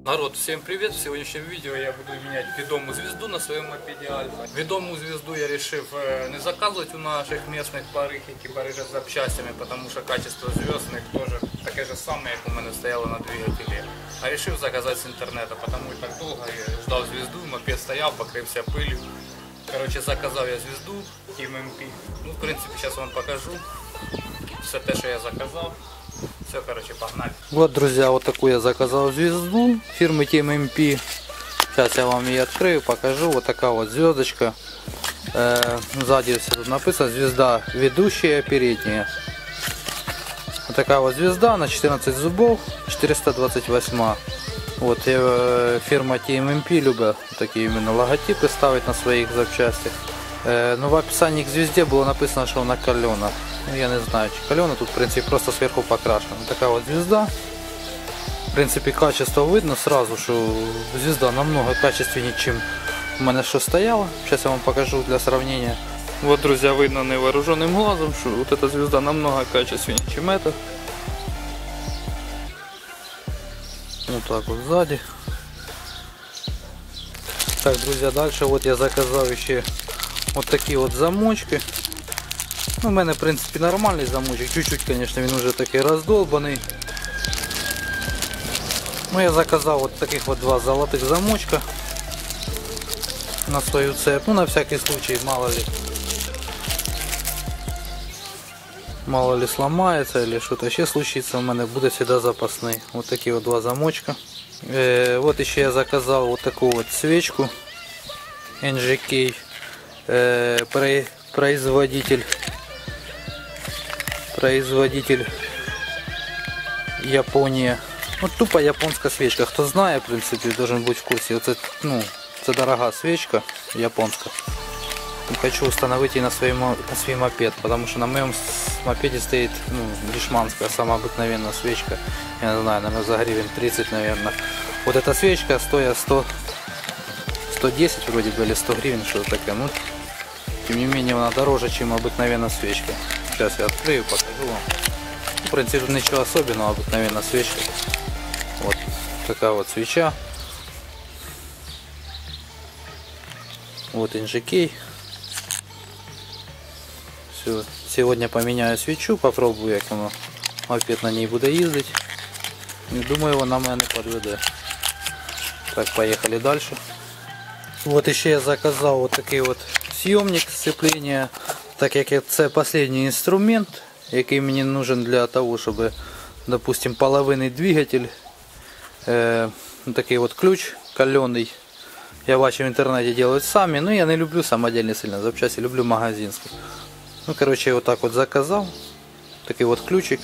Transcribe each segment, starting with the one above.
Народ, всем привет! В сегодняшнем видео я буду менять ведомую звезду на своем мопеде Альфа. Ведомую звезду я решив не заказывать у наших местных барыхи, барыжат запчастями, потому что качество звездных тоже таке же самое, как у меня стояло на двигателе. А решив заказать с интернета, потому и так долго я ждал звезду, мопед стоял, покрылся пылью. Короче, заказал я звезду Team MP. Ну, в принципе, сейчас вам покажу все то, что я заказал. Все, короче, погнали. Вот, друзья, вот такую я заказал звезду фирмы Team MP. Сейчас я вам ее открою, покажу. Вот такая вот звездочка. Сзади все тут написано: звезда ведущая, передняя. Вот такая вот звезда на 14 зубов, 428. Вот фирма Team MP любит такие именно логотипы ставить на своих запчастях. Но в описании к звезде было написано, что она калена. Ну, я не знаю, чи калена, тут в принципе просто сверху покрашена. Вот такая вот звезда. В принципе, качество видно сразу, что звезда намного качественнее, чем у меня что стояло. Сейчас я вам покажу для сравнения. Вот, друзья, видно невооруженным глазом, что вот эта звезда намного качественнее, чем эта. Вот так вот сзади. Так, друзья, дальше вот я заказал еще вот такие вот замочки. Ну, у меня, в принципе, нормальный замочек. Чуть-чуть, конечно, он уже такой раздолбанный. Но я заказал вот таких вот два золотых замочка на свою цепь. Ну, на всякий случай, мало ли сломается или что-то еще случится, у меня будет всегда запасный. Вот такие вот два замочка. Вот еще я заказал вот такую вот свечку NGK. Производитель Япония. Вот тупо японская свечка. Кто знает, в принципе, должен быть в курсе. Вот это, ну, это дорогая свечка японская. Хочу установить ее на свой мопед, потому что на моем мопеде стоит, ну, дешманская, самая обыкновенная свечка. Я не знаю, наверное, за гривен 30, наверное. Вот эта свечка стоит 110 вроде бы, или 100 гривен, что-то такое. Ну, тем не менее, она дороже, чем обыкновенная свечка. Сейчас я открою, покажу вам. В принципе, ничего особенного, обыкновенная свечка. Вот такая вот свеча. Вот NGK. Все. Сегодня поменяю свечу, попробую, как оно, мопед на ней буду ездить. И думаю, вона мене не подведе. Так, поехали дальше. Вот еще я заказал вот такой вот съемник сцепления, так как это последний инструмент, який мені нужен для того, чтобы, допустим, половинный двигатель, такой вот ключ каленый. Я бачу в интернете делают сами, но я не люблю самодельные сильно запчасти, люблю магазинский. Ну, короче, я вот так вот заказал, такой вот ключик,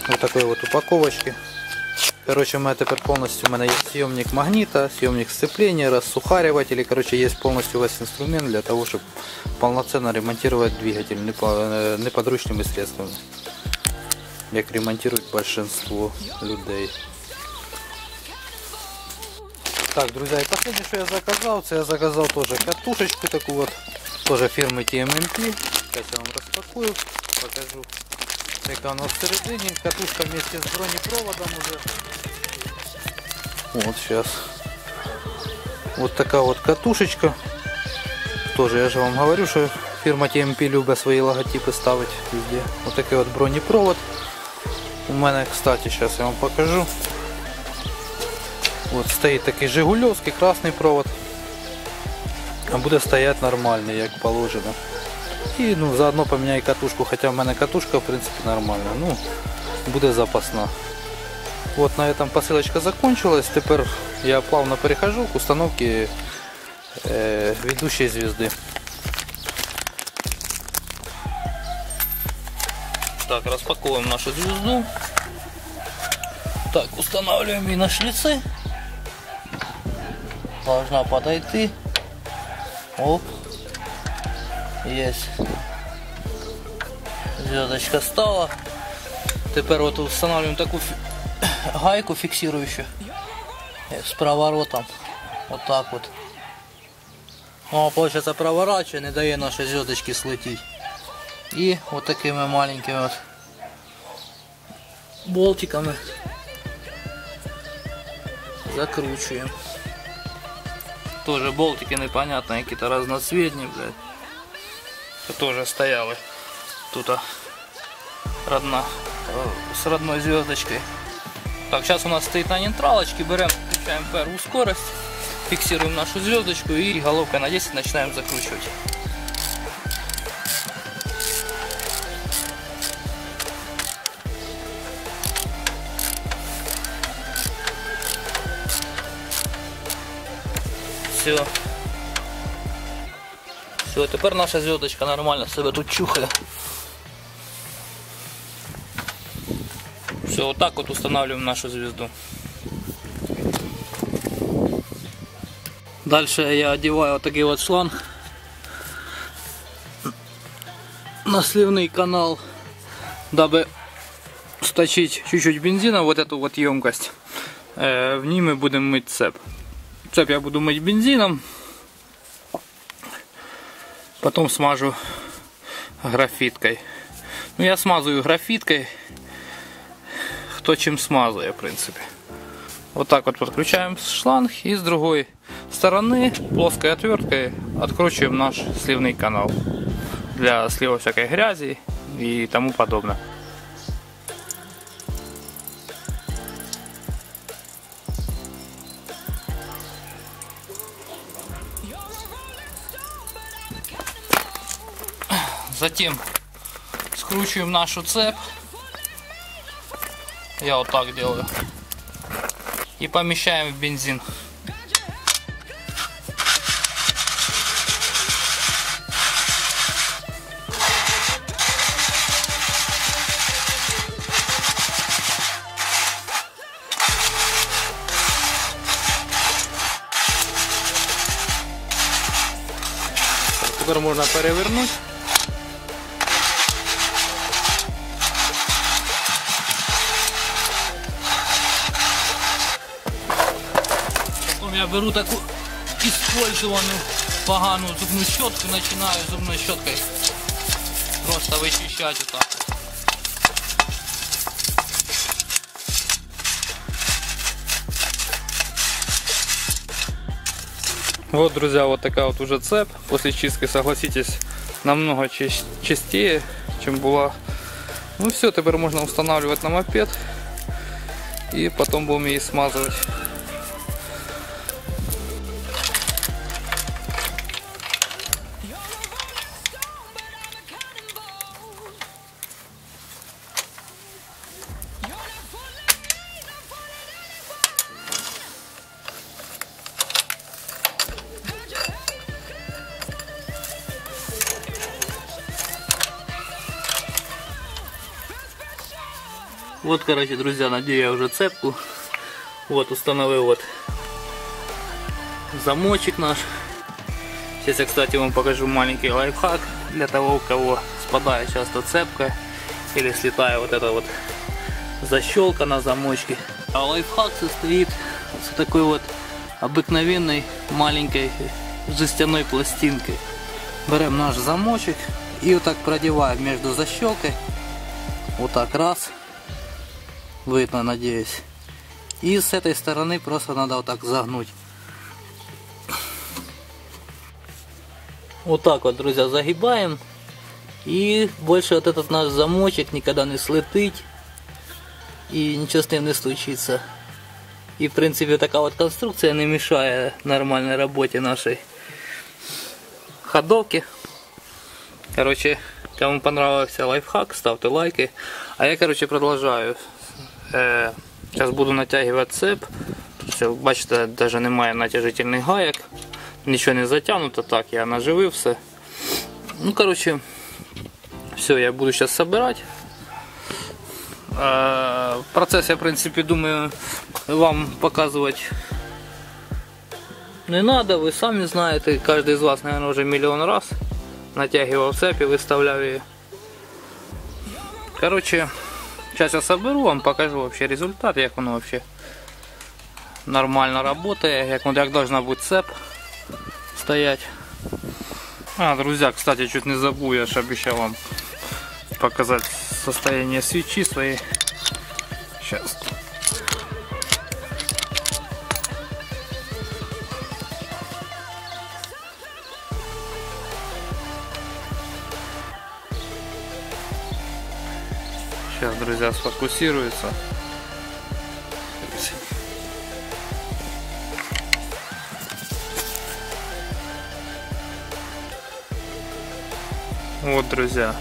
вот такой вот упаковочки. Короче, у меня теперь полностью, у меня есть съемник магнита, съемник сцепления, рассухариватель. Короче, есть полностью весь инструмент для того, чтобы полноценно ремонтировать двигатель неподручными средствами, как ремонтирует большинство людей. Так, друзья, и последнее, что я заказал тоже катушечку такую вот, тоже фирмы Team MP. Сейчас я вам распакую, покажу. Такая у нас всередине, катушка вместе с бронепроводом уже. Вот сейчас. Вот такая вот катушечка. Тоже я же вам говорю, что фирма Team MP любит свои логотипы ставить везде. Вот такой вот бронепровод. У меня, кстати, сейчас я вам покажу. Вот стоит такой жигулевский красный провод. А будет стоять нормальный, как положено. И, ну, заодно поменяю катушку, хотя у меня катушка в принципе нормальная, ну, будет запасна. Вот на этом посылочка закончилась. Теперь я плавно перехожу к установке ведущей звезды. Так, распаковываем нашу звезду. Так, устанавливаем ее на шлицы. Должна подойти. Оп. Есть. Звездочка стала. Теперь вот устанавливаем такую гайку фиксирующую с проворотом. Вот так вот. Ну, получается, проворачивая, не дает нашей звездочке слететь. И вот такими маленькими вот болтиками закручиваем. Тоже болтики непонятные, какие-то разноцветные, блядь. Тоже стояли тут с родной звездочкой. Так, сейчас у нас стоит на нейтралочке, берем, включаем первую скорость, фиксируем нашу звездочку и головкой на 10 начинаем закручивать. Все. Все, теперь наша звездочка нормально себя тут чухает. Все, вот так вот устанавливаем нашу звезду. Дальше я одеваю вот такой вот шланг на сливный канал, дабы сточить чуть-чуть бензина, вот эту вот емкость. В ней мы будем мыть цепь. Цепь я буду мыть бензином, потом смажу графиткой. Ну, я смазываю графиткой, кто чем смазывает, в принципе. Вот так вот подключаем шланг и с другой стороны плоской отверткой откручиваем наш сливный канал для слива всякой грязи и тому подобное. Затем скручиваем нашу цепь. Я вот так делаю. И помещаем в бензин. Теперь можно перевернуть. Я беру такую использованную поганую зубную щетку, начинаю зубной щеткой просто вычищать вот так вот. Вот, друзья, вот такая вот уже цепь. После чистки, согласитесь, намного чистее, чем была. Ну все, теперь можно устанавливать на мопед и потом будем ее смазывать. Вот, короче, друзья, надею я уже цепку. Вот, установил вот замочек наш. Сейчас я, кстати, вам покажу маленький лайфхак для того, у кого спадает часто цепка или слетает вот эта вот защелка на замочке. А лайфхак состоит с такой вот обыкновенной маленькой жестяной пластинкой. Берем наш замочек и вот так продеваем между защелкой. Вот так раз. Видно, надеюсь. И с этой стороны просто надо вот так загнуть. Вот так вот, друзья, загибаем. И больше вот этот наш замочек никогда не слетить. И ничего с ним не случится. И в принципе такая вот конструкция не мешает нормальной работе нашей ходовки. Короче, кому понравился лайфхак, ставьте лайки. А я, короче, продолжаю. Сейчас буду натягивать цепь. Все, бачите, даже немає натяжительних гаек. Нічого не затягнуто, так, я наживив все. Ну, короче, все, я буду сейчас собирать. Процесс я, в принципе, думаю, вам показывать не надо. Вы сами знаете, каждый из вас, наверное, уже миллион раз натягивал цепь и выставлял ее. Короче, сейчас я соберу, вам покажу вообще результат, как он вообще нормально работает, как должна быть цепь стоять. Друзья, кстати, чуть не забыл, я же обещал вам показать состояние свечи своей. Сейчас. Сейчас, друзья, сфокусируется. Вот, друзья,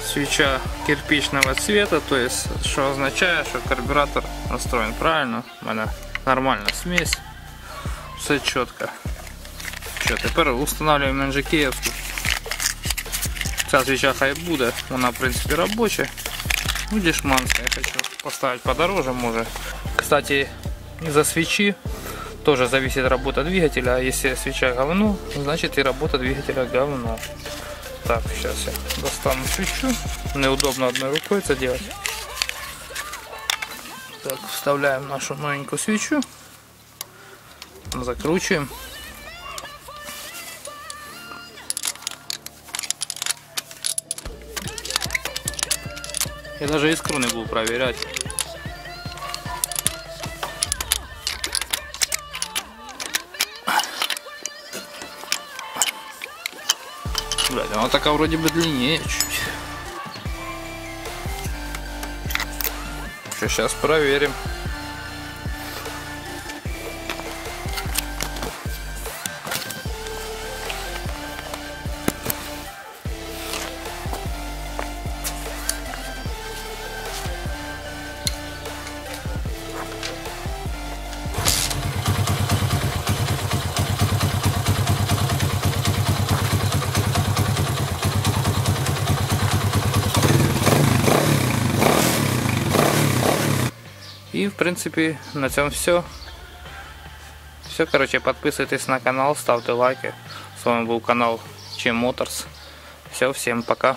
свеча кирпичного цвета, то есть, что означает, что карбюратор настроен правильно. У меня нормальная смесь, все четко. Что, теперь устанавливаем NGK-евскую. Ця свеча хай буде, вона в принципе рабочая. Ну, дешманская, я хочу поставить подороже, может. Кстати, из-за свечи тоже зависит работа двигателя. А если свеча говно, значит и работа двигателя говно. Так, сейчас я достану свечу. Неудобно одной рукой это делать. Так, вставляем нашу новенькую свечу. Закручиваем. Я даже искру не буду проверять. Блядь, она такая вроде бы длиннее чуть. Сейчас проверим. И в принципе на этом все. Все, короче, подписывайтесь на канал, ставьте лайки. С вами был канал Чем Моторс. Все, всем пока.